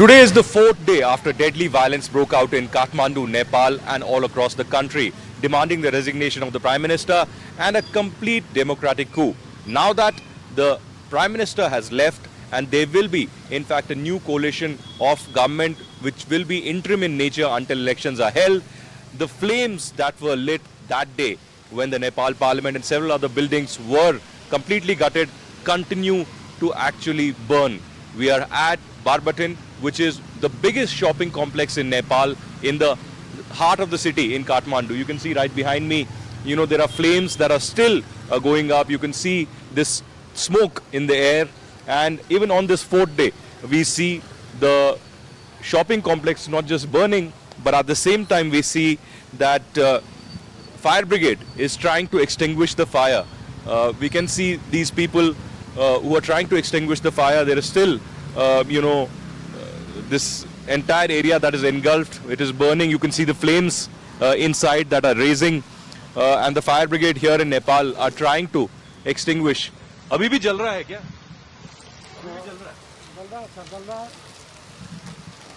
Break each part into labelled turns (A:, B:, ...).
A: Today is the fourth day after deadly violence broke out in Kathmandu, Nepal and all across the country, demanding the resignation of the Prime Minister and a complete democratic coup. Now that the Prime Minister has left and there will be in fact a new coalition of government which will be interim in nature until elections are held, the flames that were lit that day when the Nepal Parliament and several other buildings were completely gutted continue to actually burn. We are at Barberton, which is the biggest shopping complex in Nepal, in the heart of the city in Kathmandu. You can see right behind me, there are flames that are still going up. You can see this smoke in the air. And even on this fourth day, we see the shopping complex not just burning, but at the same time we see that fire brigade is trying to extinguish the fire. We can see these people who are trying to extinguish the fire. There is still, this entire area that is engulfed. It is burning. You can see the flames inside that are raising. And the fire brigade here in Nepal are trying to extinguish. अभी भी जल रहा है क्या? अभी भी जल रहा है?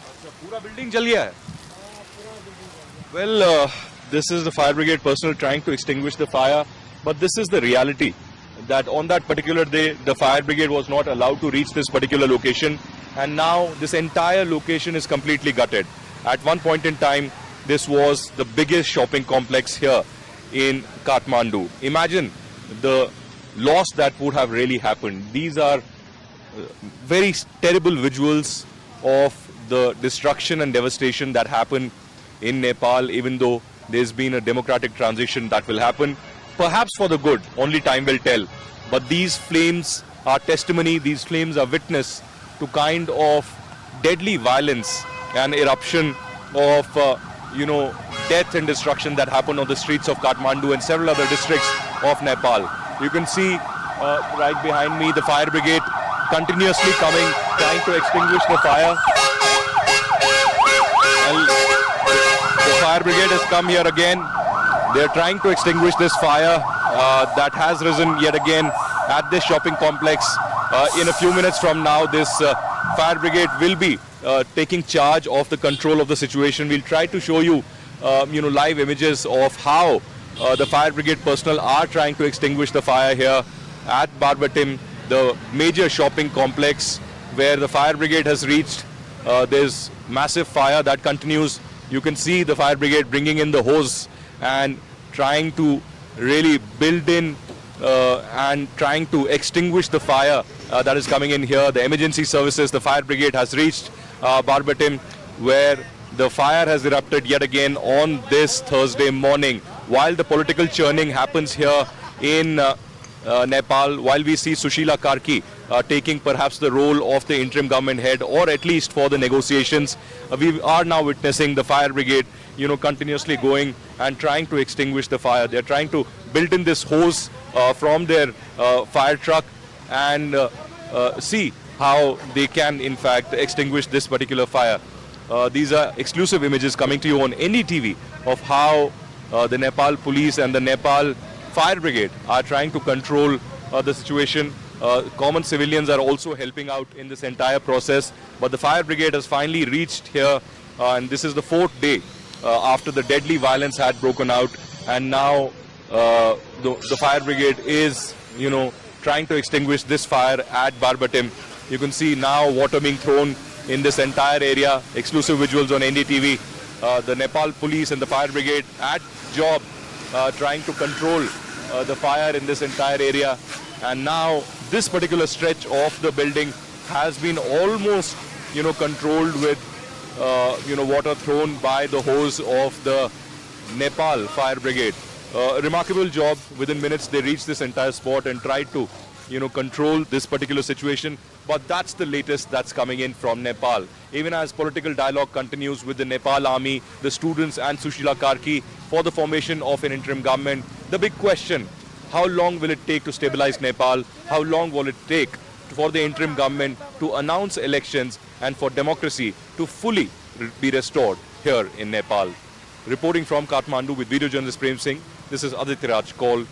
A: अच्छा, पूरा बिल्डिंग जल गया है? Well, this is the fire brigade personnel trying to extinguish the fire, but this is the reality. That on that particular day, the fire brigade was not allowed to reach this particular location, and now this entire location is completely gutted. At one point in time, this was the biggest shopping complex here in Kathmandu. Imagine the loss that would have really happened. These are very terrible visuals of the destruction and devastation that happened in Nepal, even though there's been a democratic transition that will happen. Perhaps for the good, only time will tell. But these flames are testimony, these flames are witness to kind of deadly violence and eruption of, death and destruction that happened on the streets of Kathmandu and several other districts of Nepal. You can see right behind me the fire brigade continuously coming, trying to extinguish the fire. And the fire brigade has come here again. They're trying to extinguish this fire that has risen yet again at this shopping complex. In a few minutes from now, this fire brigade will be taking charge of the control of the situation. We'll try to show you, live images of how the fire brigade personnel are trying to extinguish the fire here at Barberton, the major shopping complex where the fire brigade has reached. There's massive fire that continues. You can see the fire brigade bringing in the hose and trying to really build in and trying to extinguish the fire that is coming in here. The emergency services, the fire brigade has reached Barberton, where the fire has erupted yet again on this Thursday morning. While the political churning happens here in Nepal, while we see Sushila Karki taking perhaps the role of the interim government head, or at least for the negotiations, we are now witnessing the fire brigade continuously going and trying to extinguish the fire. They're trying to build in this hose from their fire truck and see how they can in fact extinguish this particular fire. These are exclusive images coming to you on NDTV of how the Nepal police and the Nepal fire brigade are trying to control the situation. Common civilians are also helping out in this entire process, but the fire brigade has finally reached here, and this is the fourth day after the deadly violence had broken out, and now the fire brigade is, trying to extinguish this fire at Barberton. You can see now water being thrown in this entire area. Exclusive visuals on NDTV. The Nepal police and the fire brigade at job trying to control the fire in this entire area. And now this particular stretch of the building has been almost, controlled with, water thrown by the hose of the Nepal fire brigade. Remarkable job. Within minutes they reached this entire spot and tried to, control this particular situation. But that's the latest that's coming in from Nepal. Even as political dialogue continues with the Nepal army, the students and Sushila Karki for the formation of an interim government, the big question, how long will it take to stabilize Nepal? How long will it take for the interim government to announce elections and for democracy to fully be restored here in Nepal? Reporting from Kathmandu with video journalist Prem Singh, this is Aditya Raj Kaul,